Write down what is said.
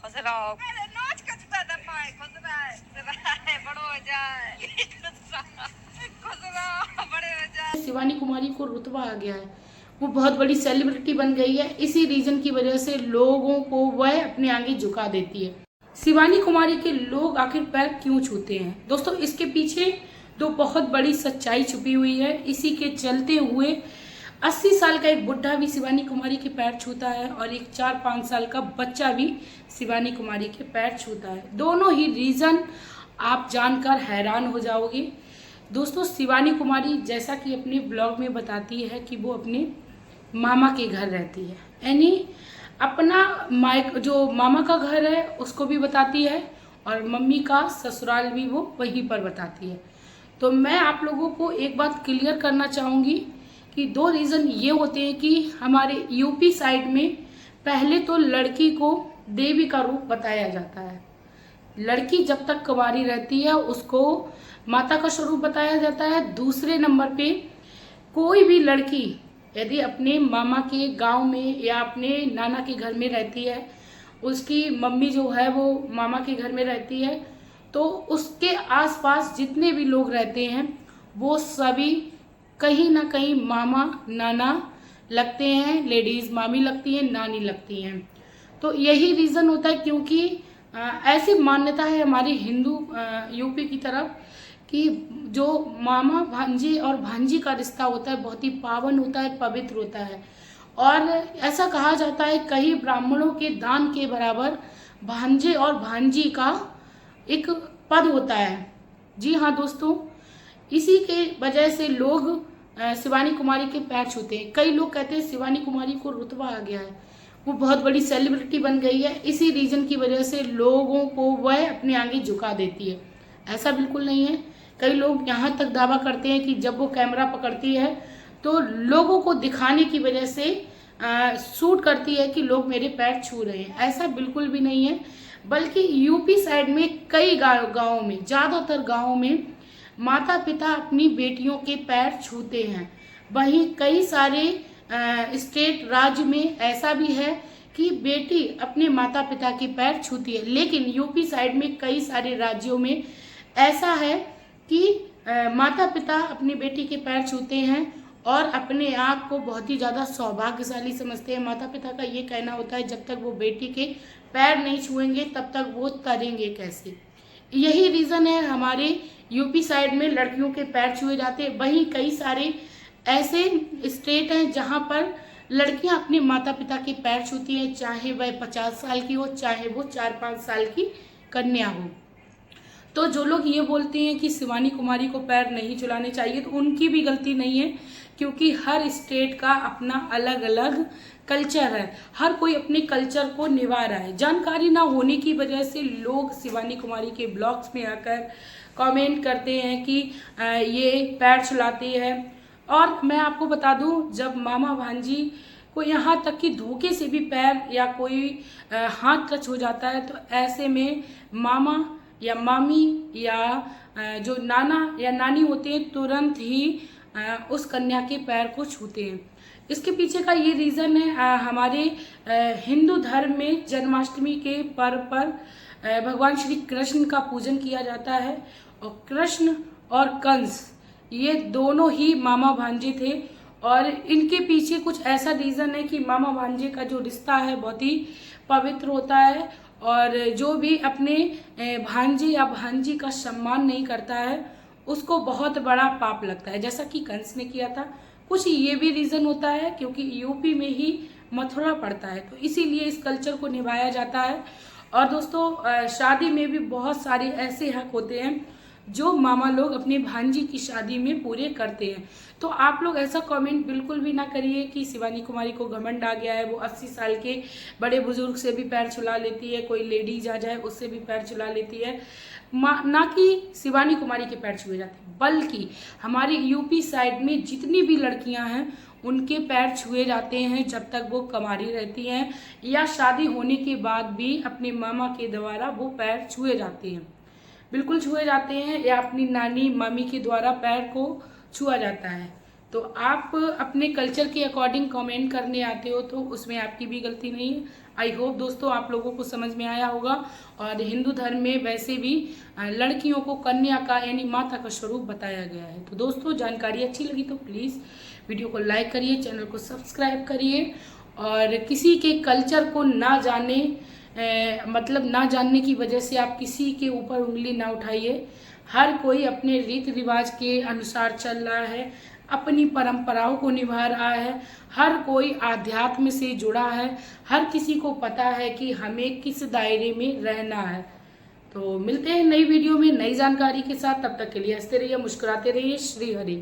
खुश रहो। नोच के दादा पाए खुश रहे बड़ो हो जाए खुश रहो बड़े हो जाए। शिवानी कुमारी को रुतबा आ गया है, वो बहुत बड़ी सेलिब्रिटी बन गई है। इसी रीजन की वजह से लोगों को वह अपने आगे झुका देती है। शिवानी कुमारी के लोग आखिर पैर क्यों छूते हैं दोस्तों, इसके पीछे दो बहुत बड़ी सच्चाई छुपी हुई है। इसी के चलते हुए 80 साल का एक बुढ़ा भी शिवानी कुमारी के पैर छूता है और एक 4-5 साल का बच्चा भी शिवानी कुमारी के पैर छूता है। दोनों ही रीजन आप जानकर हैरान हो जाओगे दोस्तों। शिवानी कुमारी जैसा कि अपने ब्लॉग में बताती है कि वो अपने मामा के घर रहती है, यानी अपना जो मामा का घर है उसको भी बताती है और मम्मी का ससुराल भी वो वहीं पर बताती है। तो मैं आप लोगों को एक बात क्लियर करना चाहूँगी कि दो रीज़न ये होते हैं कि हमारे यूपी साइड में पहले तो लड़की को देवी का रूप बताया जाता है। लड़की जब तक कुंवारी रहती है उसको माता का स्वरूप बताया जाता है। दूसरे नंबर पे कोई भी लड़की यदि अपने मामा के गांव में या अपने नाना के घर में रहती है, उसकी मम्मी जो है वो मामा के घर में रहती है, तो उसके आसपास जितने भी लोग रहते हैं वो सभी कहीं ना कहीं मामा नाना लगते हैं, लेडीज़ मामी लगती हैं, नानी लगती हैं। तो यही रीज़न होता है क्योंकि ऐसी मान्यता है हमारे हिंदू यूपी की तरफ कि जो मामा भांजी और भांजी का रिश्ता होता है बहुत ही पावन होता है, पवित्र होता है। और ऐसा कहा जाता है कई ब्राह्मणों के दान के बराबर भांजे और भांजी का एक पद होता है। जी हाँ दोस्तों, इसी के वजह से लोग शिवानी कुमारी के पैर छूते हैं। कई लोग कहते हैं शिवानी कुमारी को रुतबा आ गया है, वो बहुत बड़ी सेलिब्रिटी बन गई है। इसी रीजन की वजह से लोगों को वह अपने आगे झुका देती है। ऐसा बिल्कुल नहीं है। कई लोग यहाँ तक दावा करते हैं कि जब वो कैमरा पकड़ती है तो लोगों को दिखाने की वजह से शूट करती है कि लोग मेरे पैर छू रहे हैं। ऐसा बिल्कुल भी नहीं है, बल्कि यूपी साइड में कई गाँवों में, ज़्यादातर गाँवों में माता पिता अपनी बेटियों के पैर छूते हैं। वहीं कई सारे स्टेट राज्य में ऐसा भी है कि बेटी अपने माता पिता के पैर छूती है। लेकिन यूपी साइड में कई सारे राज्यों में ऐसा है कि माता पिता अपनी बेटी के पैर छूते हैं और अपने आप को बहुत ही ज़्यादा सौभाग्यशाली समझते हैं। माता पिता का ये कहना होता है जब तक वो बेटी के पैर नहीं छुएंगे तब तक वो तरेंगे कैसे। यही रीज़न है हमारे यूपी साइड में लड़कियों के पैर छुए जाते हैं। वहीं कई सारे ऐसे स्टेट हैं जहां पर लड़कियां अपने माता पिता के पैर छूती हैं, चाहे वह 50 साल की हो, चाहे वो 4-5 साल की कन्या हो। तो जो लोग ये बोलते हैं कि शिवानी कुमारी को पैर नहीं छुलाने चाहिए, तो उनकी भी गलती नहीं है, क्योंकि हर स्टेट का अपना अलग अलग कल्चर है। हर कोई अपने कल्चर को निभा रहा है। जानकारी ना होने की वजह से लोग शिवानी कुमारी के ब्लॉग्स में आकर कमेंट करते हैं कि ये पैर छुलाती है। और मैं आपको बता दूं, जब मामा भांजी को यहाँ तक कि धोखे से भी पैर या कोई हाथ टच हो जाता है, तो ऐसे में मामा या मामी या जो नाना या नानी होते हैं तुरंत ही उस कन्या के पैर को छूते हैं। इसके पीछे का ये रीज़न है, हमारे हिंदू धर्म में जन्माष्टमी के पर्व पर भगवान श्री कृष्ण का पूजन किया जाता है और कृष्ण और कंस ये दोनों ही मामा भांजे थे। और इनके पीछे कुछ ऐसा रीज़न है कि मामा भांजे का जो रिश्ता है बहुत ही पवित्र होता है और जो भी अपने भांजे या भांजी का सम्मान नहीं करता है उसको बहुत बड़ा पाप लगता है, जैसा कि कंस ने किया था। कुछ ये भी रीज़न होता है क्योंकि यूपी में ही मथुरा पड़ता है, तो इसीलिए इस कल्चर को निभाया जाता है। और दोस्तों, शादी में भी बहुत सारे ऐसे हक होते हैं जो मामा लोग अपनी भांजी की शादी में पूरे करते हैं। तो आप लोग ऐसा कमेंट बिल्कुल भी ना करिए कि शिवानी कुमारी को घमंड आ गया है, वो 80 साल के बड़े बुजुर्ग से भी पैर छुला लेती है, कोई लेडीज आ जाए उससे भी पैर छुला लेती है। ना कि शिवानी कुमारी के पैर छुए जाते हैं, बल्कि हमारे यूपी साइड में जितनी भी लड़कियां हैं उनके पैर छुए जाते हैं जब तक वो कुंवारी रहती हैं, या शादी होने के बाद भी अपने मामा के द्वारा वो पैर छुए जाते हैं, बिल्कुल छुए जाते हैं, या अपनी नानी मामी के द्वारा पैर को छुआ जाता है। तो आप अपने कल्चर के अकॉर्डिंग कमेंट करने आते हो तो उसमें आपकी भी गलती नहीं है। आई होप दोस्तों आप लोगों को समझ में आया होगा। और हिंदू धर्म में वैसे भी लड़कियों को कन्या का यानी माता का स्वरूप बताया गया है। तो दोस्तों जानकारी अच्छी लगी तो प्लीज़ वीडियो को लाइक करिए, चैनल को सब्सक्राइब करिए और किसी के कल्चर को ना जाने मतलब ना जानने की वजह से आप किसी के ऊपर उंगली ना उठाइए। हर कोई अपने रीति रिवाज के अनुसार चल रहा है, अपनी परंपराओं को निभा रहा है, हर कोई आध्यात्म से जुड़ा है, हर किसी को पता है कि हमें किस दायरे में रहना है। तो मिलते हैं नई वीडियो में नई जानकारी के साथ, तब तक के लिए हंसते रहिए, मुस्कुराते रहिए। श्री हरि।